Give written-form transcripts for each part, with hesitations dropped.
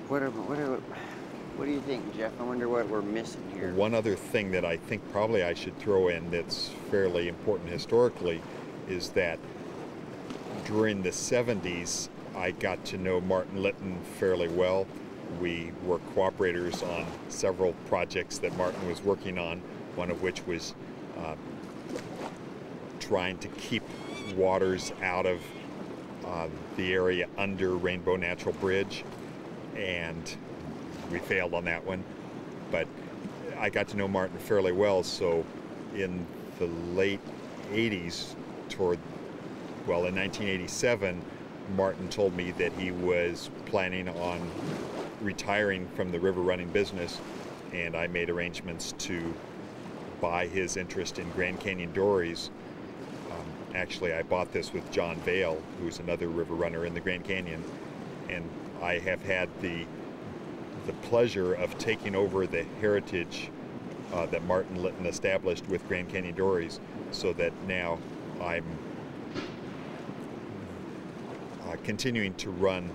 What do you think, Jeff? I wonder what we're missing here. One other thing that I think probably I should throw in that's fairly important historically is that during the 70s, I got to know Martin Litton fairly well. We were cooperators on several projects that Martin was working on, one of which was trying to keep waters out of the area under Rainbow Natural Bridge, and we failed on that one. But I got to know Martin fairly well, so in the late 80s, in 1987, Martin told me that he was planning on retiring from the river running business, and I made arrangements to buy his interest in Glen Canyon Dories. Actually, I bought this with John Vale, who's another river runner in the Grand Canyon, and I have had the pleasure of taking over the heritage that Martin Litton established with Glen Canyon Dories, so that now I'm continuing to run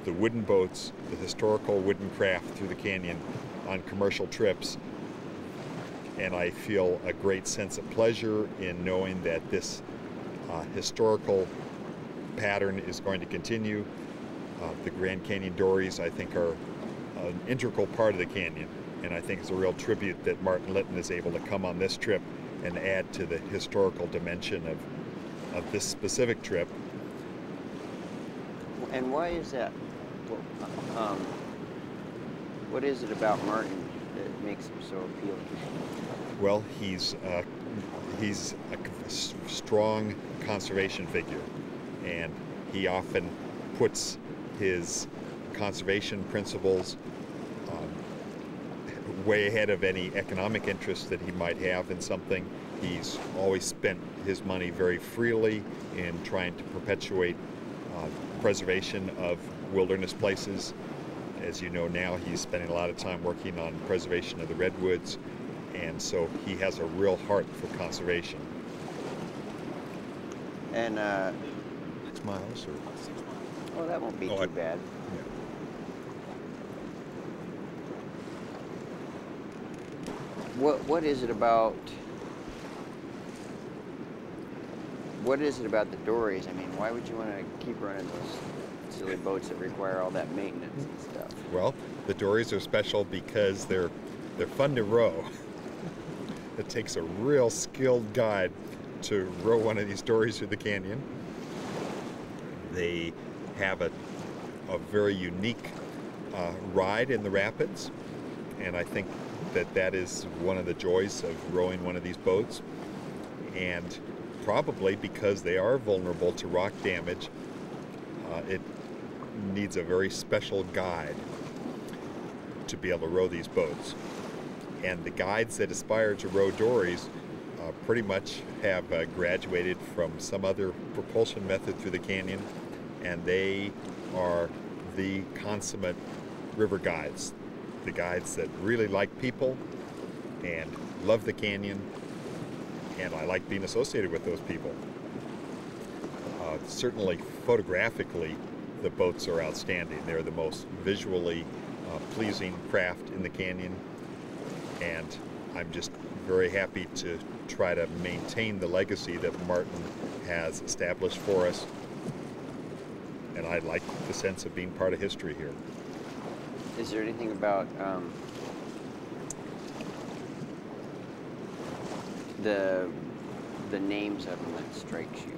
the wooden boats, the historical wooden craft through the canyon on commercial trips, and I feel a great sense of pleasure in knowing that this historical pattern is going to continue. The Grand Canyon Dories, I think, are an integral part of the canyon, and I think it's a real tribute that Martin Litton is able to come on this trip and add to the historical dimension of this specific trip. And why is that? What is it about Martin that makes him so appealing? Well, he's a strong conservation figure, and he often puts his conservation principles way ahead of any economic interest that he might have in something. He's always spent his money very freely in trying to perpetuate preservation of wilderness places. As you know now, he's spending a lot of time working on preservation of the redwoods, and so he has a real heart for conservation. And 6 miles, or? Oh, that won't be too bad. Yeah. What is it about? What is it about the Dories? I mean, why would you want to keep running those silly boats that require all that maintenance and stuff? Well, the Dories are special because they're fun to row. It takes a real skilled guide to row one of these Dories through the canyon. They have a very unique ride in the rapids, and I think that is one of the joys of rowing one of these boats. And probably because they are vulnerable to rock damage, it needs a very special guide to be able to row these boats. And the guides that aspire to row Dories pretty much have graduated from some other propulsion method through the canyon, and they are the consummate river guides, the guides that really like people and love the canyon, and I like being associated with those people. Certainly photographically, the boats are outstanding. They're the most visually pleasing craft in the canyon, and I'm just very happy to try to maintain the legacy that Martin has established for us, and I like the sense of being part of history here. Is there anything about the names of them that strikes you?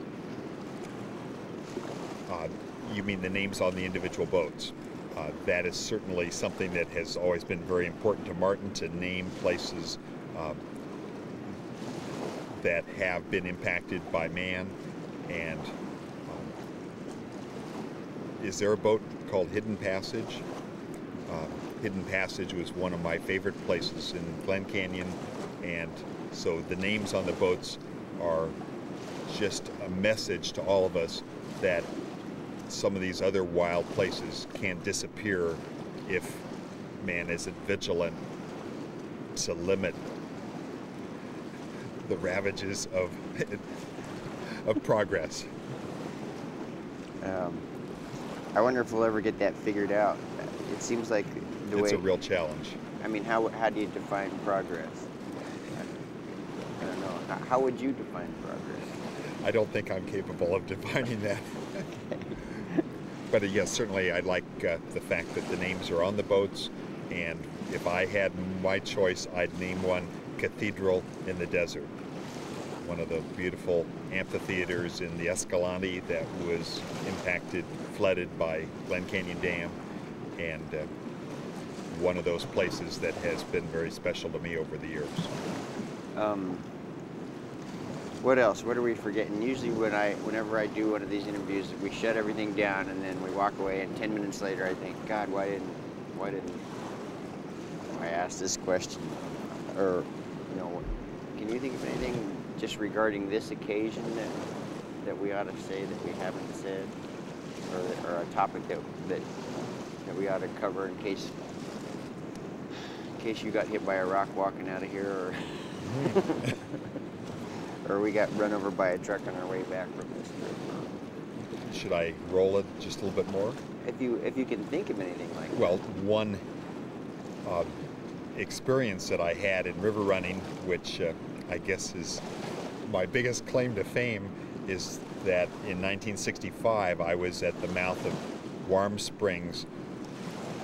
You mean the names on the individual boats? That is certainly something that has always been very important to Martin, to name places that have been impacted by man. And is there a boat called Hidden Passage? Hidden Passage was one of my favorite places in Glen Canyon, and so the names on the boats are just a message to all of us that some of these other wild places can disappear if man isn't vigilant to limit the ravages of progress. I wonder if we'll ever get that figured out. it seems like the It's way. a real challenge. I mean, how do you define progress? I don't know. How would you define progress? I don't think I'm capable of defining that. But yes, certainly I like the fact that the names are on the boats, and if I had my choice, I'd name one Cathedral in the Desert. One of the beautiful amphitheaters in the Escalante that was impacted, flooded by Glen Canyon Dam, and one of those places that has been very special to me over the years. What else? What are we forgetting? Usually whenever I do one of these interviews, we shut everything down and then we walk away, and 10 minutes later I think, God, why didn't I ask this question? Or, you know, can you think of anything just regarding this occasion that we ought to say that we haven't said? Or a topic that we ought to cover in case you got hit by a rock walking out of here, or or we got run over by a truck on our way back from this trip. Should I roll it just a little bit more? If you can think of anything like that. Well, one experience that I had in river running, which I guess is my biggest claim to fame, is that in 1965 I was at the mouth of Warm Springs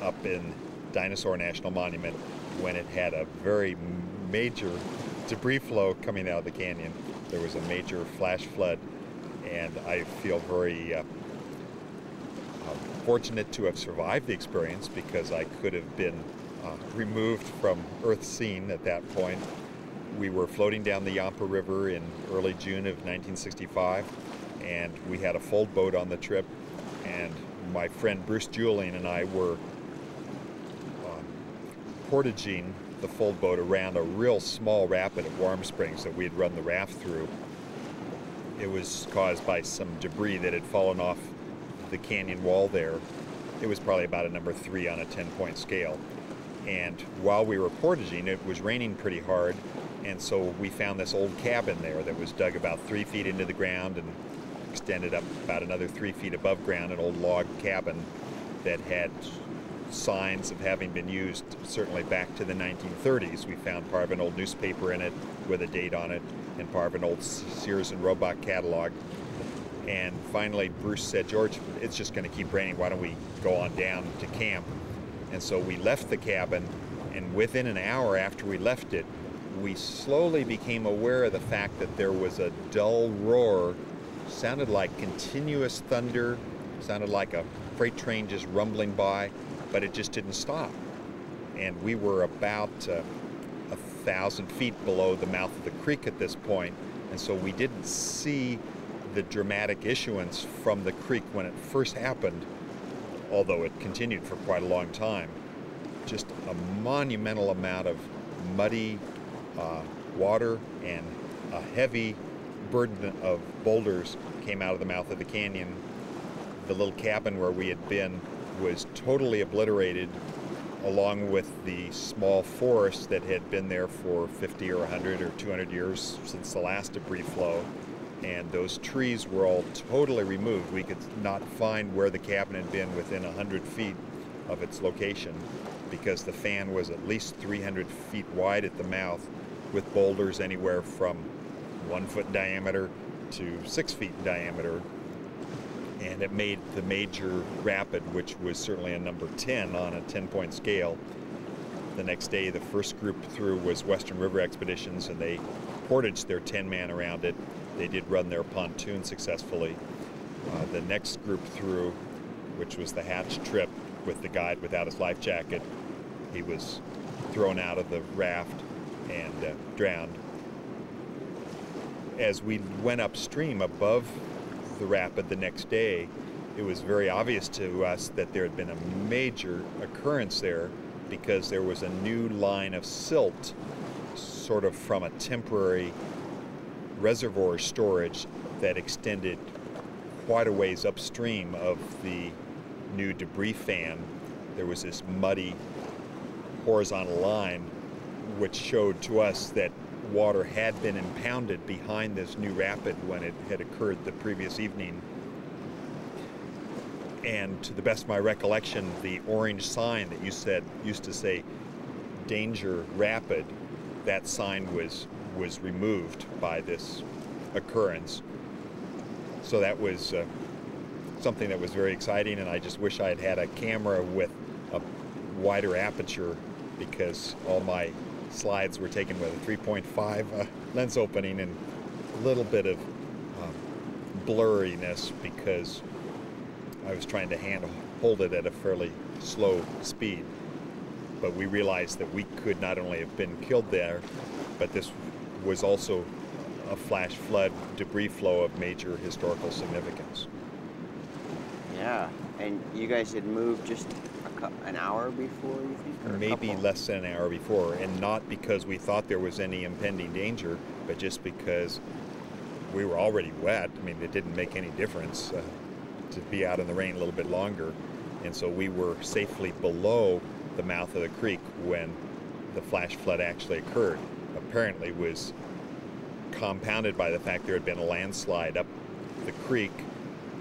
up in Dinosaur National Monument when it had a very major debris flow coming out of the canyon. There was a major flash flood, and I feel very fortunate to have survived the experience, because I could have been removed from Earth's scene at that point. We were floating down the Yampa River in early June of 1965, and we had a fold boat on the trip, and my friend Bruce Julian and I were portaging the fold boat around a real small rapid at Warm Springs that we had run the raft through. It was caused by some debris that had fallen off the canyon wall there. It was probably about a number 3 on a 10-point scale. And while we were portaging, it was raining pretty hard, and so we found this old cabin there that was dug about 3 feet into the ground and extended up about another 3 feet above ground, an old log cabin that had signs of having been used certainly back to the 1930s. We found part of an old newspaper in it with a date on it, and part of an old Sears and Roebuck catalog. And finally Bruce said, George, it's just going to keep raining, why don't we go on down to camp? And so we left the cabin, and within an hour after we left it, we slowly became aware of the fact that there was a dull roar, sounded like continuous thunder, sounded like a freight train just rumbling by, but it just didn't stop. And we were about 1,000 feet below the mouth of the creek at this point, and so we didn't see the dramatic issuance from the creek when it first happened, although it continued for quite a long time. Just a monumental amount of muddy water and a heavy burden of boulders came out of the mouth of the canyon. The little cabin where we had been was totally obliterated, along with the small forest that had been there for 50 or 100 or 200 years since the last debris flow. And those trees were all totally removed. We could not find where the cabin had been within 100 feet of its location, because the fan was at least 300 feet wide at the mouth, with boulders anywhere from 1 foot in diameter to 6 feet in diameter. And it made the major rapid, which was certainly a number 10 on a 10-point scale. The next day, the first group through was Western River Expeditions, and they portaged their 10-man around it. They did run their pontoon successfully. The next group through, which was the hatch trip with the guide without his life jacket, he was thrown out of the raft and drowned. As we went upstream above the rapid the next day, it was very obvious to us that there had been a major occurrence there, because there was a new line of silt sort of from a temporary reservoir storage that extended quite a ways upstream of the new debris fan. There was this muddy horizontal line which showed to us that water had been impounded behind this new rapid when it had occurred the previous evening. And to the best of my recollection, the orange sign that you said used to say "Danger Rapid," that sign was removed by this occurrence. So that was something that was very exciting, and I just wish I had had a camera with a wider aperture, because all my slides were taken with a 3.5 lens opening and a little bit of blurriness because I was trying to hold it at a fairly slow speed. But we realized that we could not only have been killed there, but this was also a flash flood debris flow of major historical significance. Yeah, and you guys had moved just an hour before, you think? Or maybe less than an hour before, and not because we thought there was any impending danger, but just because we were already wet. I mean, it didn't make any difference to be out in the rain a little bit longer, and so we were safely below the mouth of the creek when the flash flood actually occurred. Apparently it was compounded by the fact there had been a landslide up the creek,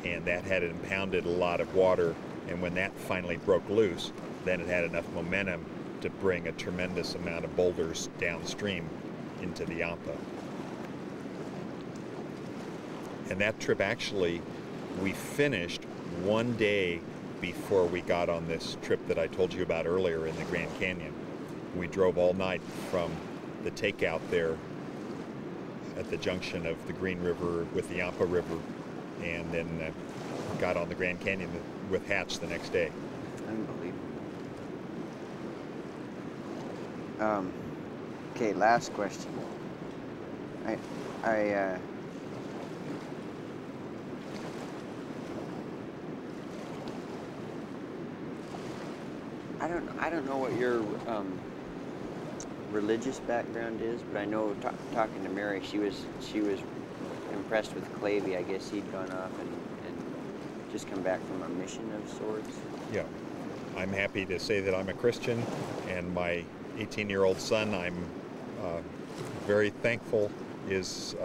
and that had impounded a lot of water, and when that finally broke loose, then it had enough momentum to bring a tremendous amount of boulders downstream into the Yampa. And that trip, actually, we finished one day before we got on this trip that I told you about earlier in the Grand Canyon. We drove all night from the takeout there at the junction of the Green River with the Yampa River, and then got on the Grand Canyon with Hatch the next day. Unbelievable. Okay, last question. I don't know what your religious background is, but I know talking to Mary, she was impressed with Clavey. I guess he'd gone off and just come back from a mission of sorts. Yeah, I'm happy to say that I'm a Christian, and my 18-year-old son, I'm very thankful, is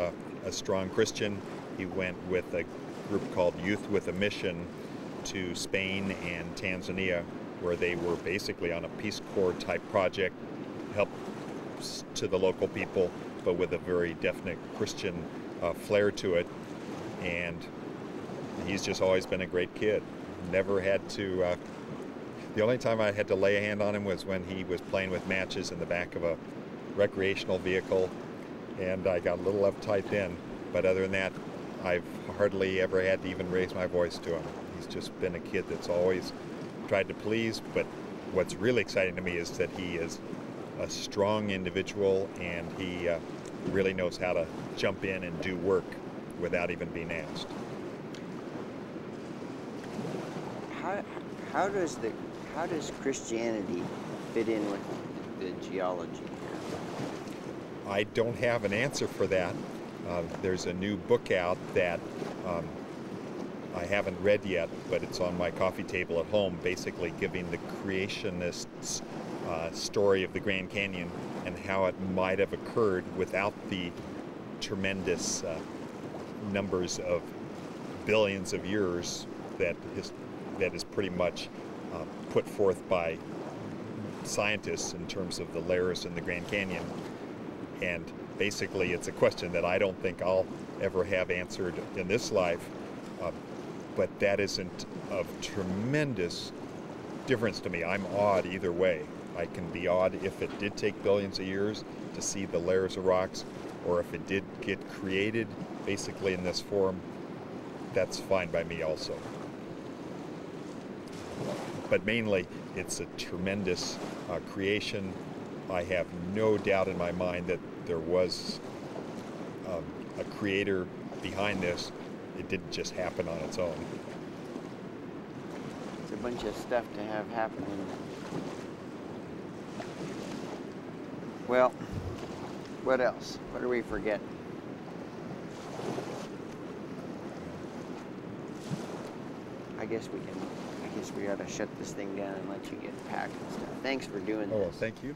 a strong Christian. He went with a group called Youth with a Mission to Spain and Tanzania, where they were basically on a Peace Corps type project, help to the local people, but with a very definite Christian flair to it. And he's just always been a great kid. Never had to, the only time I had to lay a hand on him was when he was playing with matches in the back of a recreational vehicle, and I got a little uptight then. But other than that, I've hardly ever had to even raise my voice to him. He's just been a kid that's always tried to please, but what's really exciting to me is that he is a strong individual, and he really knows how to jump in and do work without even being asked. How does Christianity fit in with the geology here? I don't have an answer for that. There's a new book out that I haven't read yet, but it's on my coffee table at home, basically giving the creationists' story of the Grand Canyon and how it might have occurred without the tremendous numbers of billions of years that is pretty much put forth by scientists in terms of the layers in the Grand Canyon. And basically it's a question that I don't think I'll ever have answered in this life, but that isn't of tremendous difference to me. I'm awed either way. I can be awed if it did take billions of years to see the layers of rocks, or if it did get created basically in this form. That's fine by me also. But mainly, it's a tremendous creation. I have no doubt in my mind that there was a creator behind this. It didn't just happen on its own. It's a bunch of stuff to have happening. Well, what else? What are we forgetting? I guess we ought to shut this thing down and let you get packed and stuff. Thanks for doing this. Oh, thank you.